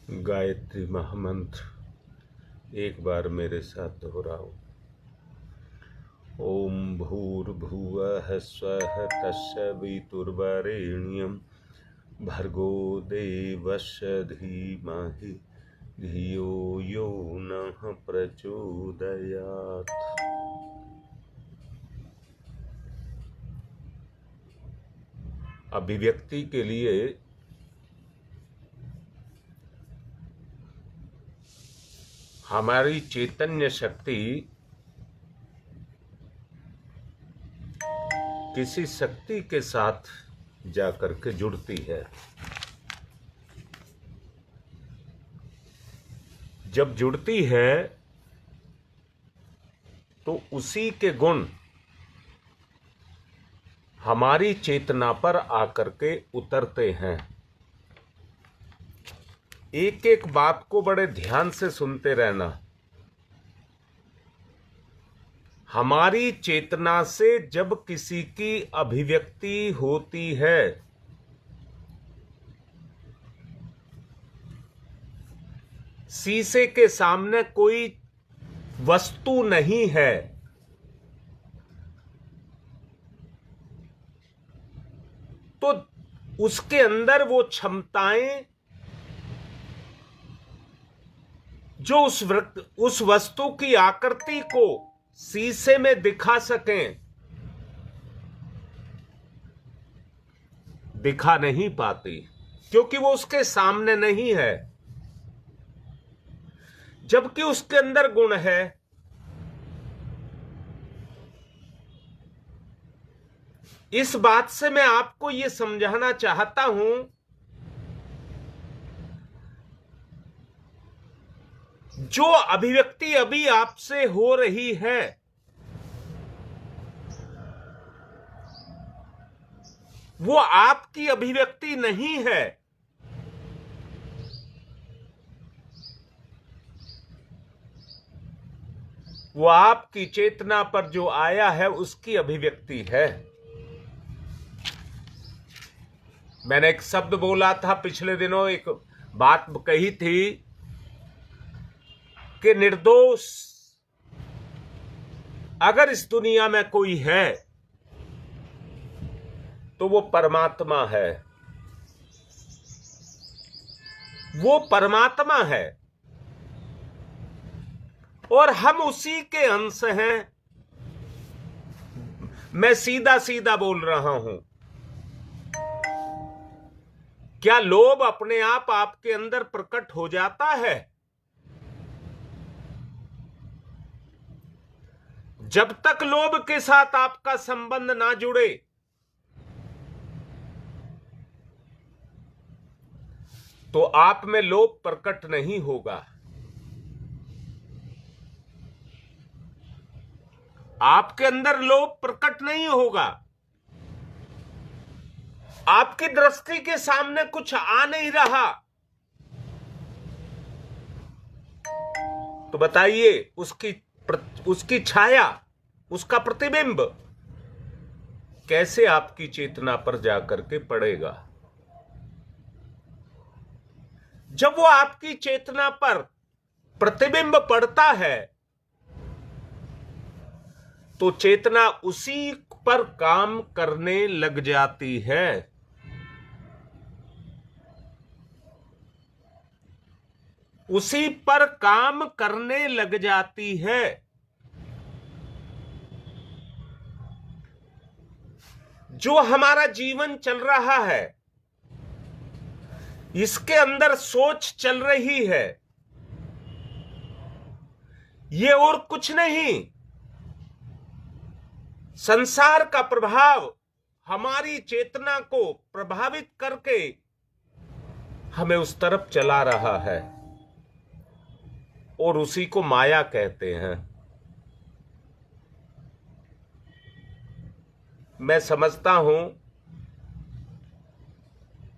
गायत्री महामंत्र एक बार मेरे साथ दोहराओ। ओम भूर्भुवः स्वः तस्सवितुर्वरेण्यं भर्गो देवस्य धीमहि धियो यो नः प्रचोदयात्। अभिव्यक्ति के लिए हमारी चैतन्य शक्ति किसी शक्ति के साथ जाकर के जुड़ती है। जब जुड़ती है तो उसी के गुण हमारी चेतना पर आकर के उतरते हैं। एक एक बात को बड़े ध्यान से सुनते रहना। हमारी चेतना से जब किसी की अभिव्यक्ति होती है शीशे के सामने कोई वस्तु नहीं है, तो उसके अंदर वो क्षमताएं जो उस वस्तु की आकृति को शीशे में दिखा सकें, दिखा नहीं पाती क्योंकि वो उसके सामने नहीं है। जबकि उसके अंदर गुण है। इस बात से मैं आपको यह समझाना चाहता हूं, जो अभिव्यक्ति अभी आपसे हो रही है वो आपकी अभिव्यक्ति नहीं है। वो आपकी चेतना पर जो आया है उसकी अभिव्यक्ति है। मैंने एक शब्द बोला था पिछले दिनों, एक बात कही थी कि निर्दोष अगर इस दुनिया में कोई है तो वो परमात्मा है। वो परमात्मा है और हम उसी के अंश हैं। मैं सीधा सीधा बोल रहा हूं। क्या लोभ अपने आप आपके अंदर प्रकट हो जाता है? जब तक लोभ के साथ आपका संबंध ना जुड़े तो आप में लोभ प्रकट नहीं होगा। आपके अंदर लोभ प्रकट नहीं होगा। आपकी दृष्टि के सामने कुछ आ नहीं रहा तो बताइए उसकी छाया, उसका प्रतिबिंब कैसे आपकी चेतना पर जाकर के पड़ेगा? जब वो आपकी चेतना पर प्रतिबिंब पड़ता है तो चेतना उसी पर काम करने लग जाती है। उसी पर काम करने लग जाती है। जो हमारा जीवन चल रहा है, इसके अंदर सोच चल रही है, ये और कुछ नहीं, संसार का प्रभाव हमारी चेतना को प्रभावित करके हमें उस तरफ चला रहा है और उसी को माया कहते हैं। मैं समझता हूं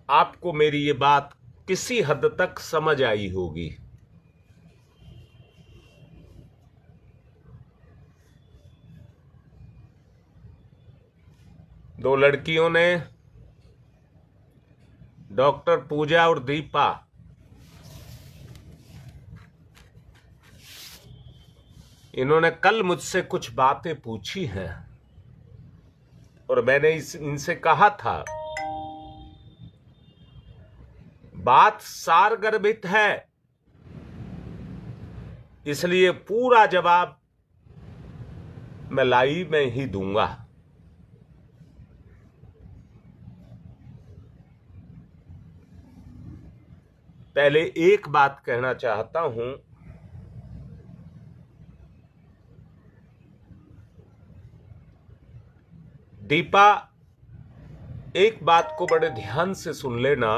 आपको मेरी ये बात किसी हद तक समझ आई होगी। दो लड़कियों ने, डॉक्टर पूजा और दीपा, इन्होंने कल मुझसे कुछ बातें पूछी हैं और मैंने इनसे कहा था, बात सारगर्भित है, इसलिए पूरा जवाब मैं लाइव में ही दूंगा। पहले एक बात कहना चाहता हूं, दीपा, एक बात को बड़े ध्यान से सुन लेना।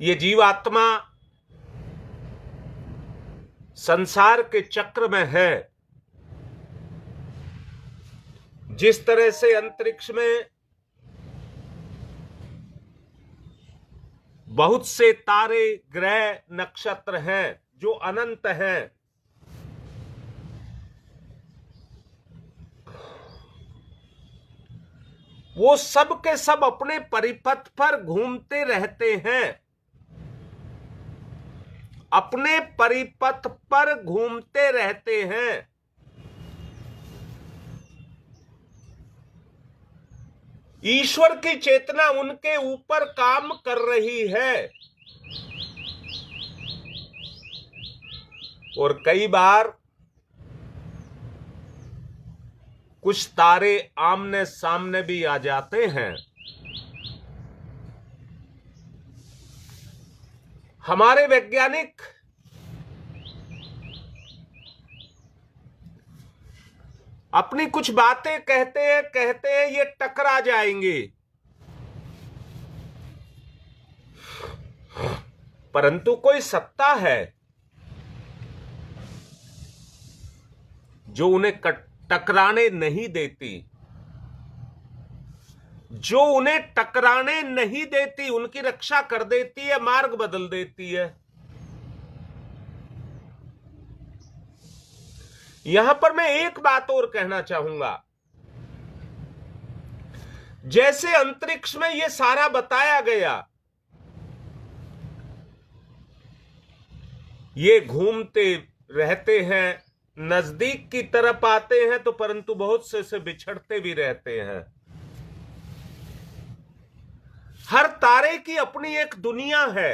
ये जीवात्मा संसार के चक्र में है। जिस तरह से अंतरिक्ष में बहुत से तारे, ग्रह, नक्षत्र हैं जो अनंत हैं, वो सब के सब अपने परिपथ पर घूमते रहते हैं, अपने परिपथ पर घूमते रहते हैं। ईश्वर की चेतना उनके ऊपर काम कर रही है और कई बार कुछ तारे आमने सामने भी आ जाते हैं। हमारे वैज्ञानिक अपनी कुछ बातें कहते हैं ये टकरा जाएंगे, परंतु कोई सत्ता है जो उन्हें टकराने नहीं देती, जो उन्हें टकराने नहीं देती, उनकी रक्षा कर देती है, मार्ग बदल देती है। यहां पर मैं एक बात और कहना चाहूंगा। जैसे अंतरिक्ष में यह सारा बताया गया, ये घूमते रहते हैं, नजदीक की तरफ आते हैं तो परंतु बहुत से बिछड़ते भी रहते हैं। हर तारे की अपनी एक दुनिया है।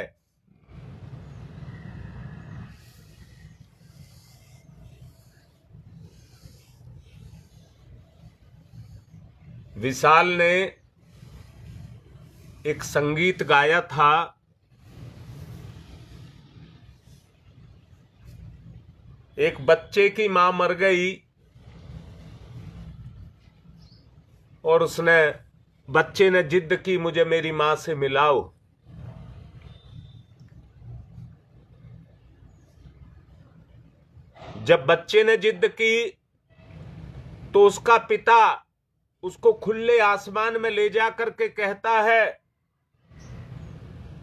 विशाल ने एक संगीत गाया था, एक बच्चे की मां मर गई और बच्चे ने जिद की, मुझे मेरी मां से मिलाओ। जब बच्चे ने जिद की तो उसका पिता उसको खुले आसमान में ले जाकर के कहता है,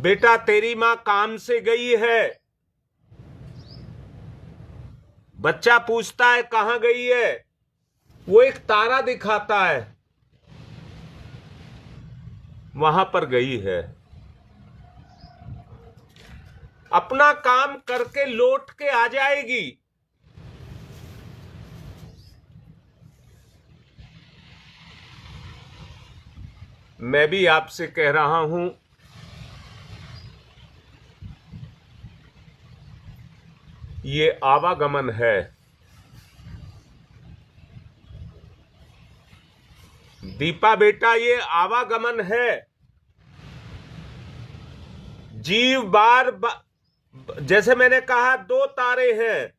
बेटा तेरी मां काम से गई है। बच्चा पूछता है कहां गई है? वो एक तारा दिखाता है, वहां पर गई है। अपना काम करके लौट के आ जाएगी। मैं भी आपसे कह रहा हूं, ये आवागमन है। दीपा बेटा, ये आवागमन है। जीव जैसे मैंने कहा, दो तारे हैं,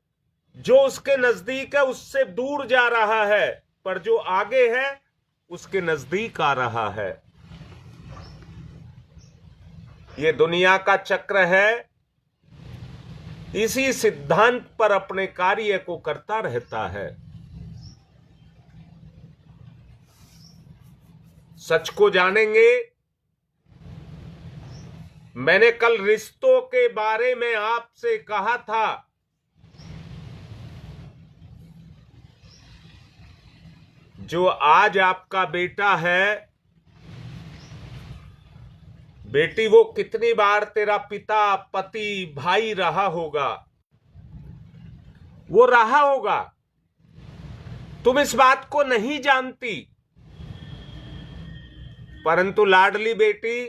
जो उसके नजदीक है उससे दूर जा रहा है, पर जो आगे है उसके नजदीक आ रहा है। ये दुनिया का चक्र है, इसी सिद्धांत पर अपने कार्य को करता रहता है। सच को जानेंगे। मैंने कल रिश्तों के बारे में आपसे कहा था, जो आज आपका बेटा है, बेटी वो कितनी बार तेरा पिता, पति, भाई रहा होगा, वो रहा होगा, तुम इस बात को नहीं जानती। परंतु लाडली बेटी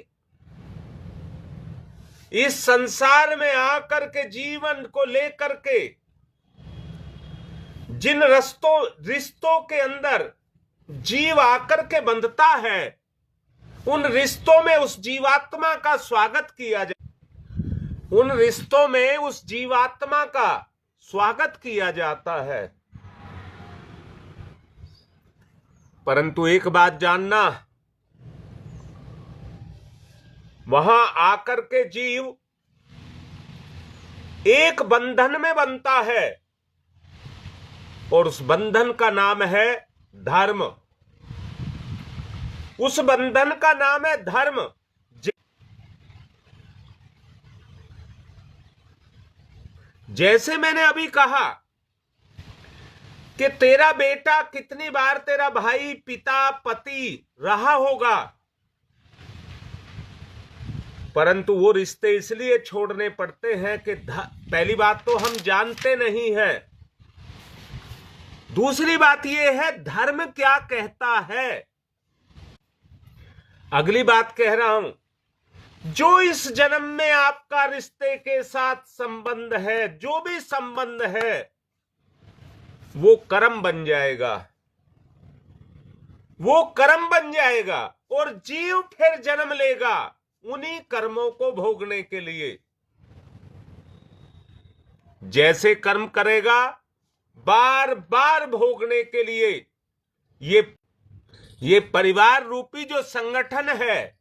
इस संसार में आकर के जीवन को लेकर के जिन रिश्तों के अंदर जीव आकर के बंधता है, उन रिश्तों में उस जीवात्मा का स्वागत किया जाता, उन रिश्तों में उस जीवात्मा का स्वागत किया जाता है। परंतु एक बात जानना, वहां आकर के जीव एक बंधन में बनता है और उस बंधन का नाम है धर्म। उस बंधन का नाम है धर्म। जैसे मैंने अभी कहा कि तेरा बेटा कितनी बार तेरा भाई, पिता, पति रहा होगा, परंतु वो रिश्ते इसलिए छोड़ने पड़ते हैं कि पहली बात तो हम जानते नहीं हैं, दूसरी बात यह है धर्म क्या कहता है। अगली बात कह रहा हूं, जो इस जन्म में आपका रिश्ते के साथ संबंध है, जो भी संबंध है, वो कर्म बन जाएगा, वो कर्म बन जाएगा और जीव फिर जन्म लेगा उन्हीं कर्मों को भोगने के लिए। जैसे कर्म करेगा बार बार भोगने के लिए, ये परिवार रूपी जो संगठन है,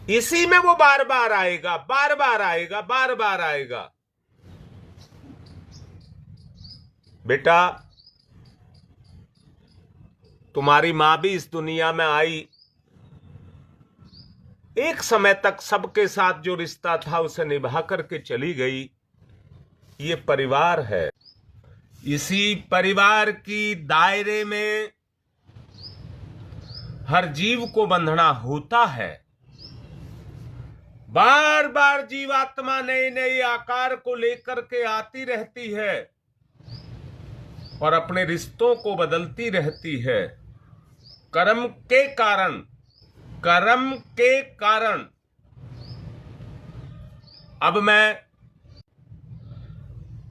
इसी में वो बार बार आएगा, बार बार आएगा, बार बार आएगा। बेटा, तुम्हारी मां भी इस दुनिया में आई, एक समय तक सबके साथ जो रिश्ता था उसे निभा करके चली गई। ये परिवार है, इसी परिवार की दायरे में हर जीव को बंधना होता है। बार बार जीवात्मा नए नए आकार को लेकर के आती रहती है और अपने रिश्तों को बदलती रहती है, कर्म के कारण, कर्म के कारण। अब मैं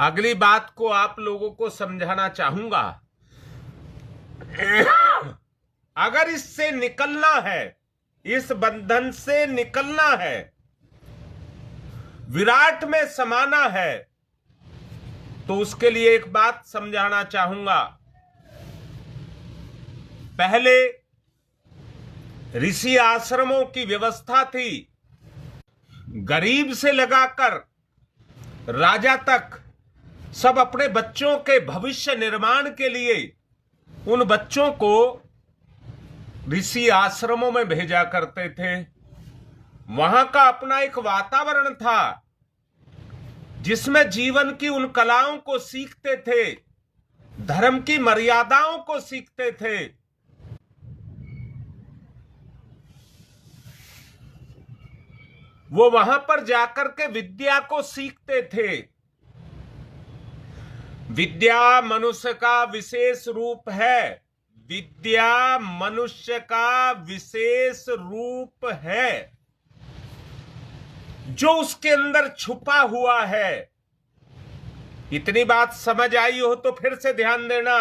अगली बात को आप लोगों को समझाना चाहूंगा। अगर इससे निकलना है, इस बंधन से निकलना है, विराट में समाना है, तो उसके लिए एक बात समझाना चाहूंगा। पहले ऋषि आश्रमों की व्यवस्था थी, गरीब से लगाकर राजा तक सब अपने बच्चों के भविष्य निर्माण के लिए उन बच्चों को ऋषि आश्रमों में भेजा करते थे। वहां का अपना एक वातावरण था जिसमें जीवन की उन कलाओं को सीखते थे, धर्म की मर्यादाओं को सीखते थे। वो वहां पर जाकर के विद्या को सीखते थे। विद्या मनुष्य का विशेष रूप है, विद्या मनुष्य का विशेष रूप है जो उसके अंदर छुपा हुआ है। इतनी बात समझ आई हो तो फिर से ध्यान देना।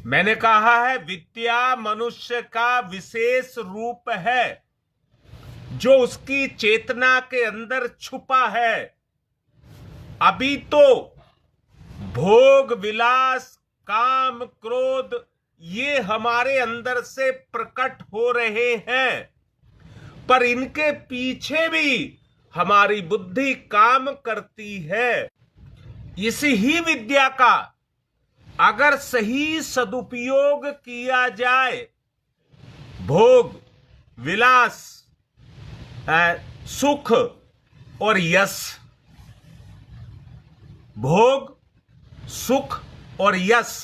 मैंने कहा है विद्या मनुष्य का विशेष रूप है जो उसकी चेतना के अंदर छुपा है। अभी तो भोग विलास, काम, क्रोध ये हमारे अंदर से प्रकट हो रहे हैं, पर इनके पीछे भी हमारी बुद्धि काम करती है। इसी ही विद्या का अगर सही सदुपयोग किया जाए, भोग विलास, सुख और यश, भोग, सुख और यश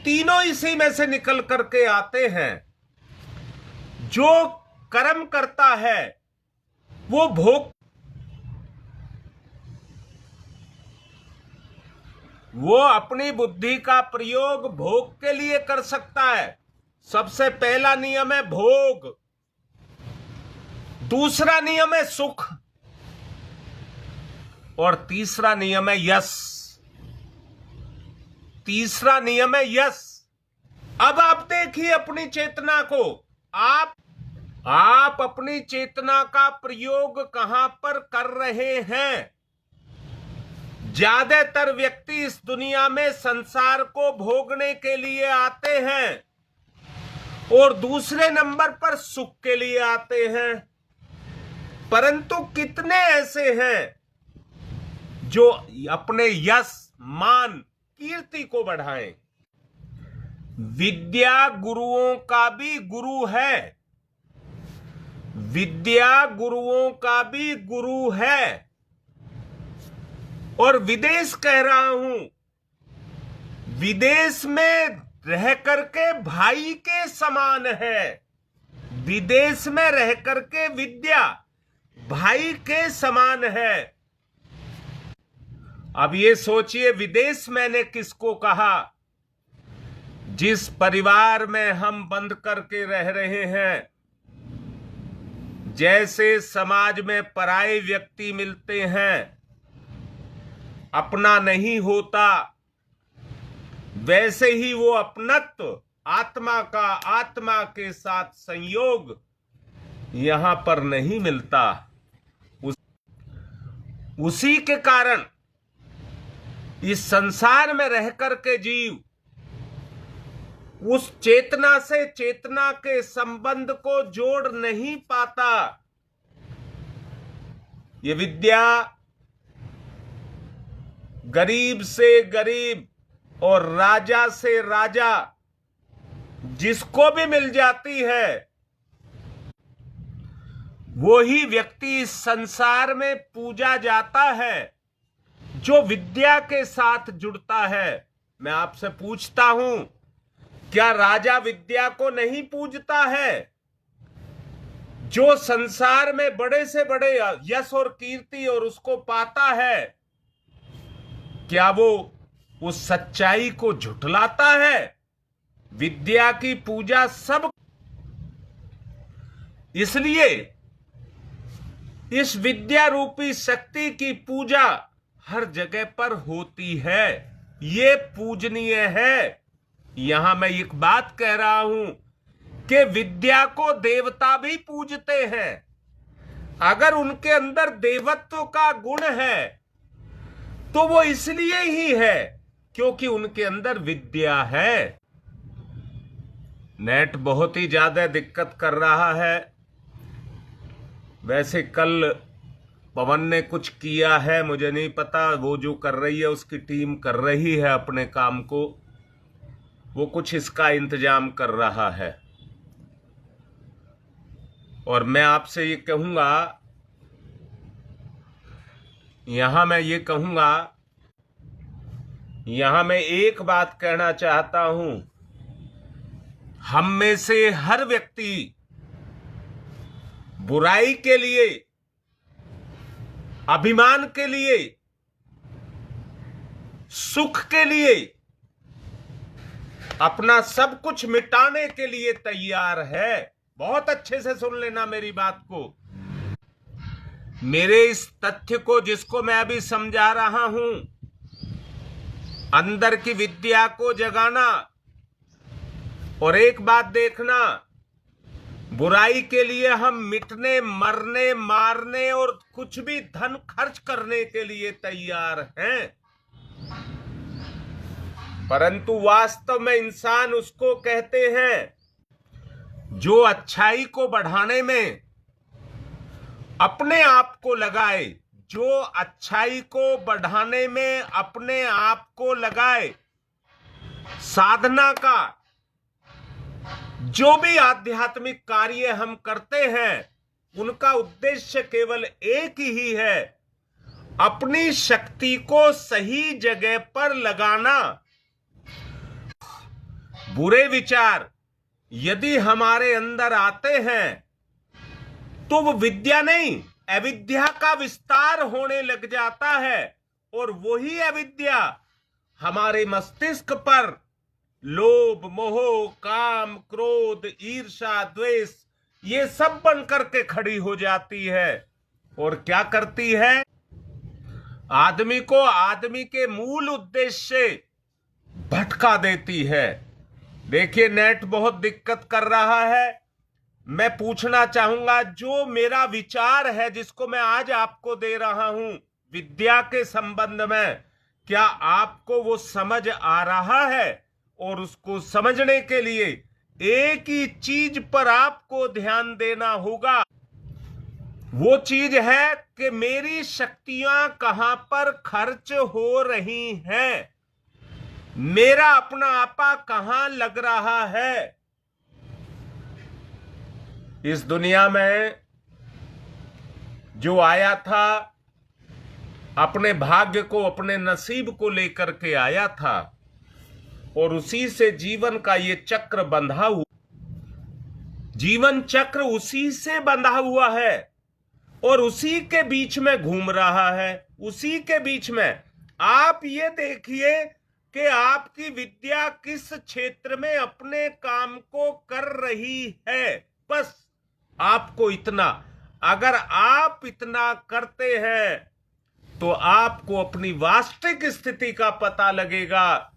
तीनों इसी में से निकल करके आते हैं। जो कर्म करता है वो भोग, वो अपनी बुद्धि का प्रयोग भोग के लिए कर सकता है। सबसे पहला नियम है भोग, दूसरा नियम है सुख, और तीसरा नियम है यश। तीसरा नियम है यश। अब आप देखिए अपनी चेतना को, आप अपनी चेतना का प्रयोग कहां पर कर रहे हैं? ज्यादातर व्यक्ति इस दुनिया में संसार को भोगने के लिए आते हैं और दूसरे नंबर पर सुख के लिए आते हैं। परंतु कितने ऐसे हैं जो अपने यश, मान, कीर्ति को बढ़ाएं? विद्या गुरुओं का भी गुरु है, विद्या गुरुओं का भी गुरु है। और विदेश कह रहा हूं, विदेश में रह करके भाई के समान है। विदेश में रह करके विद्या भाई के समान है। अब ये सोचिए, विदेश मैंने किसको कहा? जिस परिवार में हम बंद करके रह रहे हैं, जैसे समाज में पराये व्यक्ति मिलते हैं, अपना नहीं होता, वैसे ही वो अपनत्व, आत्मा का आत्मा के साथ संयोग यहां पर नहीं मिलता। उसी के कारण इस संसार में रह करके जीव उस चेतना से चेतना के संबंध को जोड़ नहीं पाता। ये विद्या गरीब से गरीब और राजा से राजा जिसको भी मिल जाती है, वो ही व्यक्ति इस संसार में पूजा जाता है जो विद्या के साथ जुड़ता है। मैं आपसे पूछता हूं, क्या राजा विद्या को नहीं पूजता है? जो संसार में बड़े से बड़े यश और कीर्ति और उसको पाता है, क्या वो उस सच्चाई को झुठलाता है? विद्या की पूजा सब, इसलिए इस विद्या रूपी शक्ति की पूजा हर जगह पर होती है। ये पूजनीय है। यहां मैं एक बात कह रहा हूं कि विद्या को देवता भी पूजते हैं। अगर उनके अंदर देवत्व का गुण है तो वो इसलिए ही है क्योंकि उनके अंदर विद्या है। नेट बहुत ही ज्यादा दिक्कत कर रहा है। वैसे कल पवन ने कुछ किया है, मुझे नहीं पता, वो जो कर रही है उसकी टीम कर रही है अपने काम को, वो कुछ इसका इंतजाम कर रहा है। और मैं आपसे ये कहूंगा, यहां मैं एक बात कहना चाहता हूं, हम में से हर व्यक्ति बुराई के लिए, अभिमान के लिए, सुख के लिए, अपना सब कुछ मिटाने के लिए तैयार है। बहुत अच्छे से सुन लेना मेरी बात को। मेरे इस तथ्य को, जिसको मैं अभी समझा रहा हूं, अंदर की विद्या को जगाना। और एक बात देखना, बुराई के लिए हम मिटने, मरने, मारने और कुछ भी धन खर्च करने के लिए तैयार हैं, परंतु वास्तव में इंसान उसको कहते हैं जो अच्छाई को बढ़ाने में अपने आप को लगाए, जो अच्छाई को बढ़ाने में अपने आप को लगाए। साधना का जो भी आध्यात्मिक कार्य हम करते हैं, उनका उद्देश्य केवल एक ही है, अपनी शक्ति को सही जगह पर लगाना। बुरे विचार यदि हमारे अंदर आते हैं तो वो विद्या नहीं, अविद्या का विस्तार होने लग जाता है और वही अविद्या हमारे मस्तिष्क पर लोभ, मोह, काम, क्रोध, ईर्ष्या, द्वेष ये सब बन करके खड़ी हो जाती है और क्या करती है, आदमी को आदमी के मूल उद्देश्य से भटका देती है। देखिए, नेट बहुत दिक्कत कर रहा है। मैं पूछना चाहूंगा, जो मेरा विचार है जिसको मैं आज आपको दे रहा हूं विद्या के संबंध में, क्या आपको वो समझ आ रहा है? और उसको समझने के लिए एक ही चीज पर आपको ध्यान देना होगा। वो चीज है कि मेरी शक्तियां कहां पर खर्च हो रही हैं, मेरा अपना आपा कहां लग रहा है। इस दुनिया में जो आया था अपने भाग्य को, अपने नसीब को लेकर के आया था और उसी से जीवन का ये चक्र बंधा हुआ, जीवन चक्र उसी से बंधा हुआ है और उसी के बीच में घूम रहा है। उसी के बीच में आप ये देखिए कि आपकी विद्या किस क्षेत्र में अपने काम को कर रही है। बस आपको इतना, अगर आप इतना करते हैं तो आपको अपनी वास्तविक स्थिति का पता लगेगा।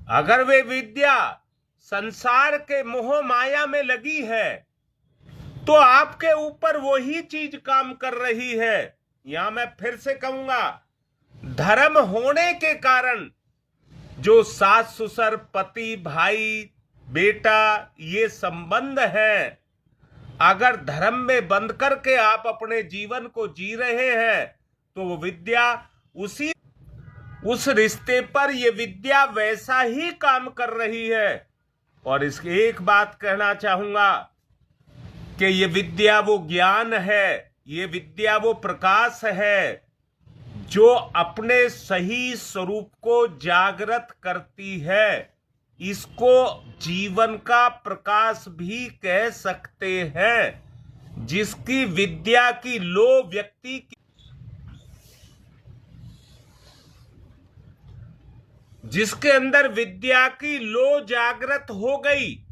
अगर वे विद्या संसार के मोह माया में लगी है तो आपके ऊपर वही चीज काम कर रही है। यहां मैं फिर से कहूंगा, धर्म होने के कारण जो सास ससुर, पति, भाई, बेटा ये संबंध है, अगर धर्म में बंद करके आप अपने जीवन को जी रहे हैं तो वो विद्या उस रिश्ते पर ये विद्या वैसा ही काम कर रही है। और इसकी एक बात कहना चाहूंगा कि ये विद्या वो ज्ञान है, ये विद्या वो प्रकाश है जो अपने सही स्वरूप को जागृत करती है। इसको जीवन का प्रकाश भी कह सकते हैं। जिसकी विद्या की लो व्यक्ति की, जिसके अंदर विद्या की लो जागृत हो गई,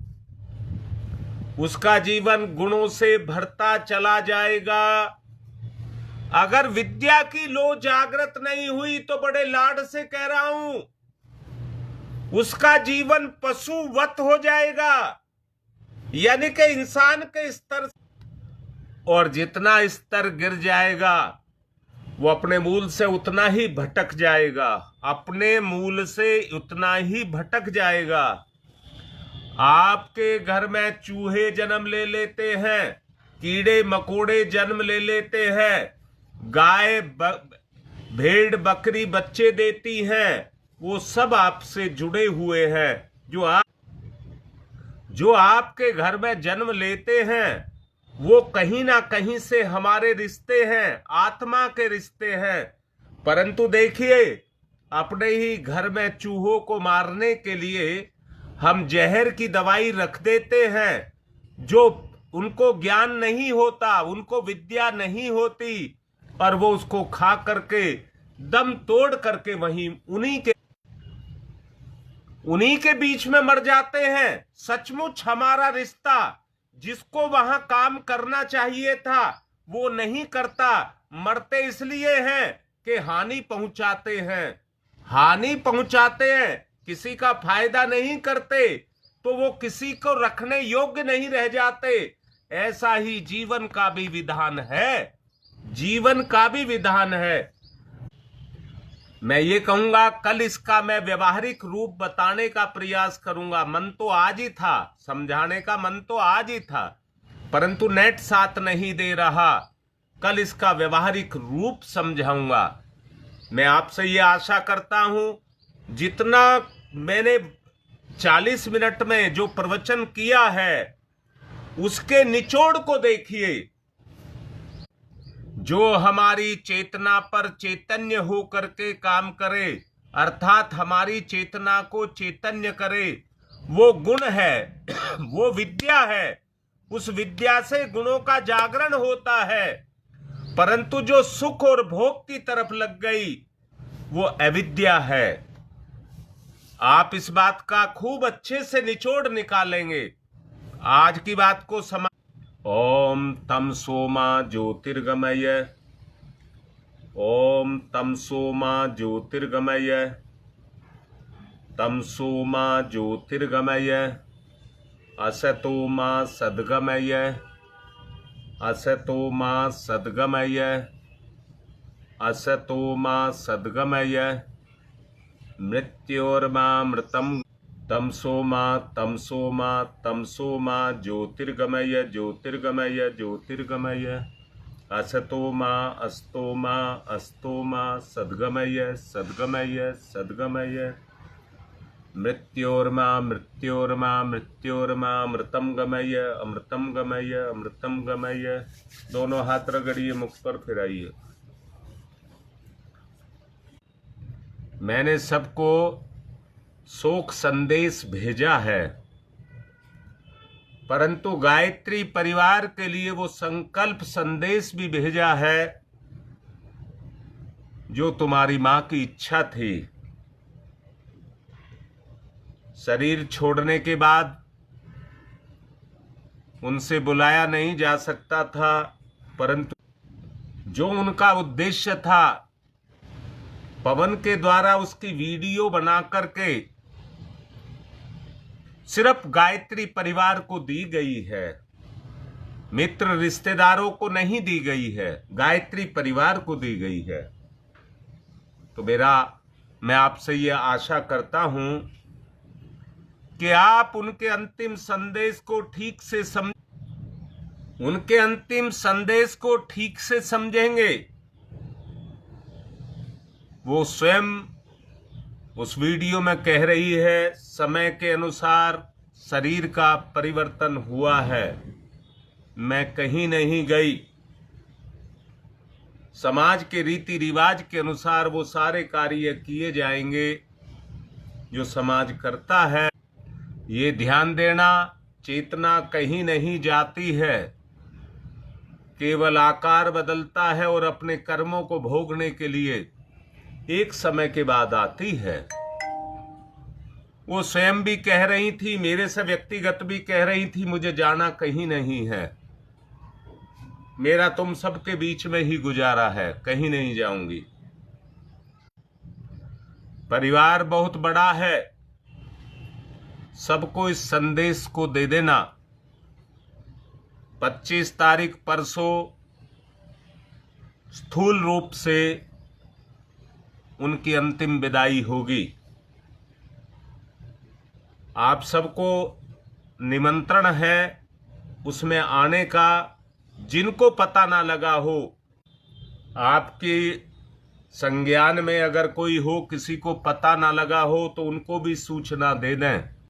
उसका जीवन गुणों से भरता चला जाएगा। अगर विद्या की लो जागृत नहीं हुई तो बड़े लाड से कह रहा हूं, उसका जीवन पशुवत हो जाएगा, यानी कि इंसान के स्तर, और जितना स्तर गिर जाएगा वो अपने मूल से उतना ही भटक जाएगा, अपने मूल से उतना ही भटक जाएगा। आपके घर में चूहे जन्म ले लेते हैं, कीड़े मकोड़े जन्म ले लेते हैं, गाय भेड़ बकरी बच्चे देती हैं, वो सब आपसे जुड़े हुए हैं। जो आपके घर में जन्म लेते हैं वो कहीं ना कहीं से हमारे रिश्ते हैं, आत्मा के रिश्ते हैं। परंतु देखिए, अपने ही घर में चूहों को मारने के लिए हम जहर की दवाई रख देते हैं। जो उनको ज्ञान नहीं होता, उनको विद्या नहीं होती, पर वो उसको खा करके दम तोड़ करके वहीं उन्हीं के बीच में मर जाते हैं। सचमुच हमारा रिश्ता जिसको वहां काम करना चाहिए था वो नहीं करता। मरते इसलिए हैं कि हानि पहुंचाते हैं, किसी का फायदा नहीं करते, तो वो किसी को रखने योग्य नहीं रह जाते। ऐसा ही जीवन का भी विधान है। मैं ये कहूंगा, कल इसका मैं व्यवहारिक रूप बताने का प्रयास करूंगा। मन तो आज ही था, समझाने का मन तो आज ही था, परंतु नेट साथ नहीं दे रहा। कल इसका व्यवहारिक रूप समझाऊंगा। मैं आपसे ये आशा करता हूं, जितना मैंने 40 मिनट में जो प्रवचन किया है उसके निचोड़ को देखिए। जो हमारी चेतना पर चैतन्य हो करके काम करे, अर्थात हमारी चेतना को चैतन्य करे, वो गुण है, वो विद्या है। उस विद्या से गुणों का जागरण होता है। परंतु जो सुख और भोग की तरफ लग गई वो अविद्या है। आप इस बात का खूब अच्छे से निचोड़ निकालेंगे। आज की बात को ओम तम सोमा ज्योतिर्गमय, ओम तम सोमा ज्योतिर्गमय, तम सोमा ज्योतिर्गमय, असतो मा सद्गमय, असतो मा सद्गमय, असतो मा सद्गमय, मृत्योर्मा मृतम, तमसो मा ज्योतिर्गमय ज्योतिर्गमय ज्योतिर्गमय, असतो मा अस्तो मा सद्गमय सद्गमय सद्गमय, मृत्योर्मा अमृतम गमय अमृतम गमय अमृतम गमय। दोनों हाथ रगड़िए, मुख पर फिराइए। मैंने सबको शोक संदेश भेजा है, परंतु गायत्री परिवार के लिए वो संकल्प संदेश भी भेजा है जो तुम्हारी मां की इच्छा थी। शरीर छोड़ने के बाद उनसे बुलाया नहीं जा सकता था, परंतु जो उनका उद्देश्य था पवन के द्वारा उसकी वीडियो बना करके सिर्फ गायत्री परिवार को दी गई है, मित्र रिश्तेदारों को नहीं दी गई है, गायत्री परिवार को दी गई है। तो मैं आपसे यह आशा करता हूं कि आप उनके अंतिम संदेश को ठीक से समझेंगे। वो स्वयं उस वीडियो में कह रही है, समय के अनुसार शरीर का परिवर्तन हुआ है, मैं कहीं नहीं गई। समाज के रीति रिवाज के अनुसार वो सारे कार्य किए जाएंगे जो समाज करता है। ये ध्यान देना, चेतना कहीं नहीं जाती है, केवल आकार बदलता है और अपने कर्मों को भोगने के लिए एक समय के बाद आती है। वो स्वयं भी कह रही थी, मेरे से व्यक्तिगत भी कह रही थी, मुझे जाना कहीं नहीं है, मेरा तुम सबके बीच में ही गुजारा है, कहीं नहीं जाऊंगी। परिवार बहुत बड़ा है, सबको इस संदेश को दे देना। 25 तारीख परसों स्थूल रूप से उनकी अंतिम विदाई होगी। आप सबको निमंत्रण है उसमें आने का। जिनको पता ना लगा हो, आपके संज्ञान में अगर कोई हो, किसी को पता ना लगा हो, तो उनको भी सूचना दे दें।